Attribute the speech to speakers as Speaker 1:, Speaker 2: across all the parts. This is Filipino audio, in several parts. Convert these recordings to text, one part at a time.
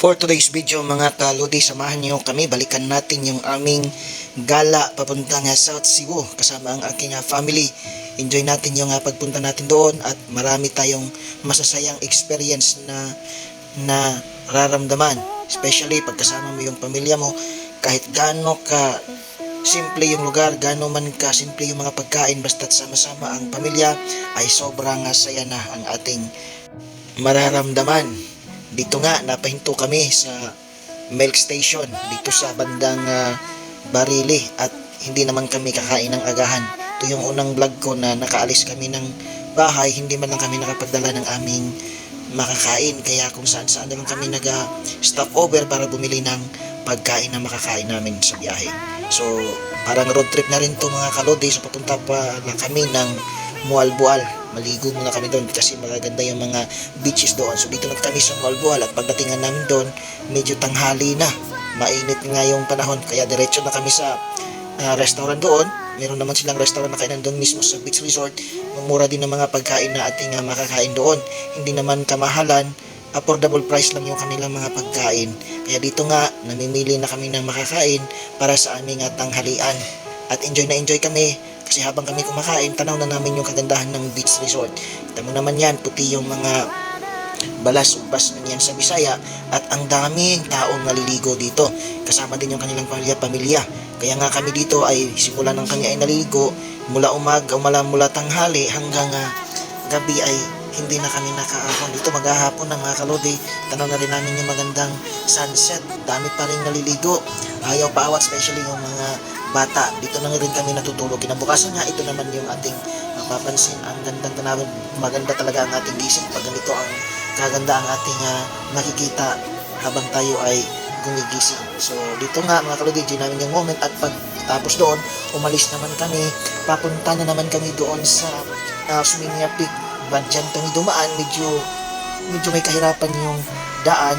Speaker 1: For today's video mga kalodi, samahan niyo kami, balikan natin yung aming gala papunta nga South Cebu kasama ang aking family. Enjoy natin yung pagpunta natin doon at marami tayong masasayang experience na raramdaman. Especially pagkasama mo yung pamilya mo, kahit gaano ka simple yung lugar, gaano man ka simple yung mga pagkain, basta't sama-sama ang pamilya ay sobrang saya na ang ating mararamdaman. Dito nga, napahinto kami sa milk station dito sa bandang Barili at hindi naman kami kakain ng agahan. Ito yung unang vlog ko na nakaalis kami ng bahay, hindi man lang kami nakapagdala ng aming makakain. Kaya kung saan-saan naman kami nag-stop over para bumili ng pagkain na makakain namin sa biyahe. So, parang road trip na rin to mga kalodi. So, papunta pa lang kami ng Mualboal. Maligo muna kami doon kasi magaganda yung mga beaches doon. So dito na kami sa Mualboal at pagdatingan namin doon, medyo tanghali na. Mainit nga yung panahon kaya diretso na kami sa restaurant doon. Meron naman silang restaurant na kainan doon mismo sa beach resort. Mura din ng mga pagkain na ating makakain doon. Hindi naman kamahalan, affordable price lang yung kanilang mga pagkain. Kaya dito nga, namimili na kami ng makakain para sa aming tanghalian. At enjoy na enjoy kami. Kasi habang kami kumakain, tanaw na namin yung kagandahan ng beach resort. Kita mo naman yan, puti yung mga balas-ubas na yan sa Bisaya. At ang daming taong naliligo dito. Kasama din yung kanilang pamilya. Kaya nga kami dito ay simula nang kami ay naliligo, mula umaga, mula tanghali hanggang gabi ay hindi na kami nakaahon. Dito maghahapon ng mga kalodi, tanaw na rin namin yung magandang sunset. Dami pa rin naliligo. Ayaw paawat, especially yung mga bata. Dito na rin kami natutulog. Kinabukasan nga, ito naman yung ating mapapansin. Ang gandang tanawin. Maganda talaga ang ating gising. Pag ganito ang kaganda ang ating nakikita habang tayo ay gumigising. So, dito nga mga kalodi, dito namin yung moment. At pagtapos doon, umalis naman kami. Papunta na naman kami doon sa Suminya Peak. Badyan kami dumaan. Medyo may kahirapan yung daan.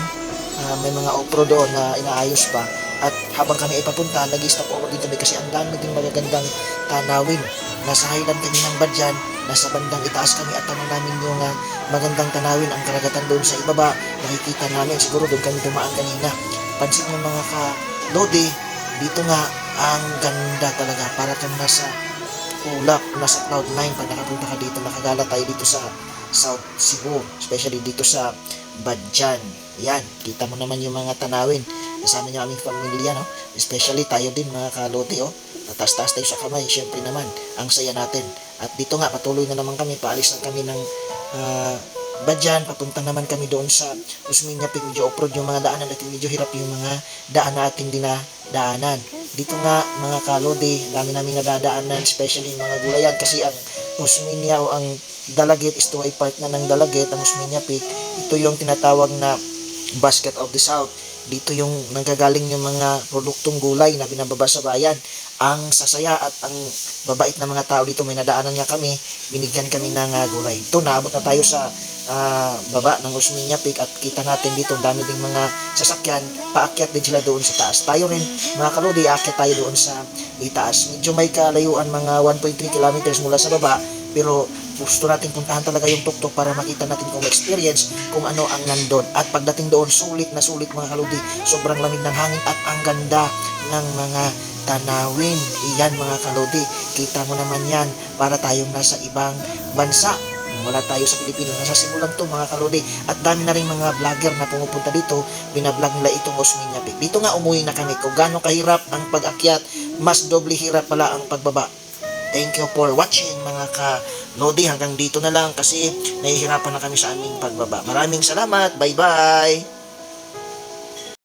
Speaker 1: May mga opro doon na inaayos pa. At habang kami ay papunta, nag-stop over din kami kasi ang dami din magagandang tanawin. Nasa highland kami ng Badyan, nasa bandang itaas kami at tanong namin yung magandang tanawin, ang karagatan doon sa ibaba. Nakikita namin, siguro doon kami dumaan kanina. Pansin yung mga kalodi, dito nga ang ganda talaga. Para kang nasa ulap, nasa cloud 9 pag nakapunta ka dito. Nakagala tayo dito sa South Cebu, especially dito sa Badyan. Yan, kita mo naman yung mga tanawin. Kasama niyo aming pamilya, no? Especially tayo din mga kalodi, oh. Tatas-taas tayo sa kamay, syempre naman, ang saya natin. At dito nga, patuloy na naman kami, paalis na kami ng Badyan, papunta naman kami doon sa Usminya Peak. Medyo off-road yung mga daanan at medyo hirap yung mga daan na ating dinadaanan. Dito nga, mga kalodi, dami namin nadadaanan, especially yung mga gulayan, kasi ang Usminya o ang Dalagit, ito ay part na ng Dalagit, ang Usminya Peak. Ito yung tinatawag na Basket of the South. Dito yung nanggagaling yung mga produktong gulay na binababa sa bayan. Ang sasaya at ang babait na mga tao dito, may nadaanan nga kami, binigyan kami ng gulay. Ito, naabot na tayo sa baba ng Usminya Peak at kita natin dito, dami ding mga sasakyan, paakyat din sila doon sa taas. Tayo rin, mga kalodi, aakyat tayo doon sa itaas. Medyo may kalayuan, mga 1.3 kilometers mula sa baba, pero gusto natin puntahan talaga yung tuktok para makita natin kung experience kung ano ang nandun. At pagdating doon, sulit na sulit mga kaludi. Sobrang lamig ng hangin at ang ganda ng mga tanawin. Iyan mga kaludi, kita mo naman yan, para tayong nasa ibang bansa. Wala tayo sa Pilipinas, nasa Cebu lang to mga kaludi. At dami na rin mga vlogger na pumupunta dito, binablog nila itong Usminya Peak. Dito nga umuwi na kami. Kung gaano kahirap ang pag-akyat, mas doble hirap pala ang pagbaba. Thank you for watching mga kalodi. Hanggang dito na lang kasi nahihirapan na kami sa aming pagbaba. Maraming salamat. Bye-bye!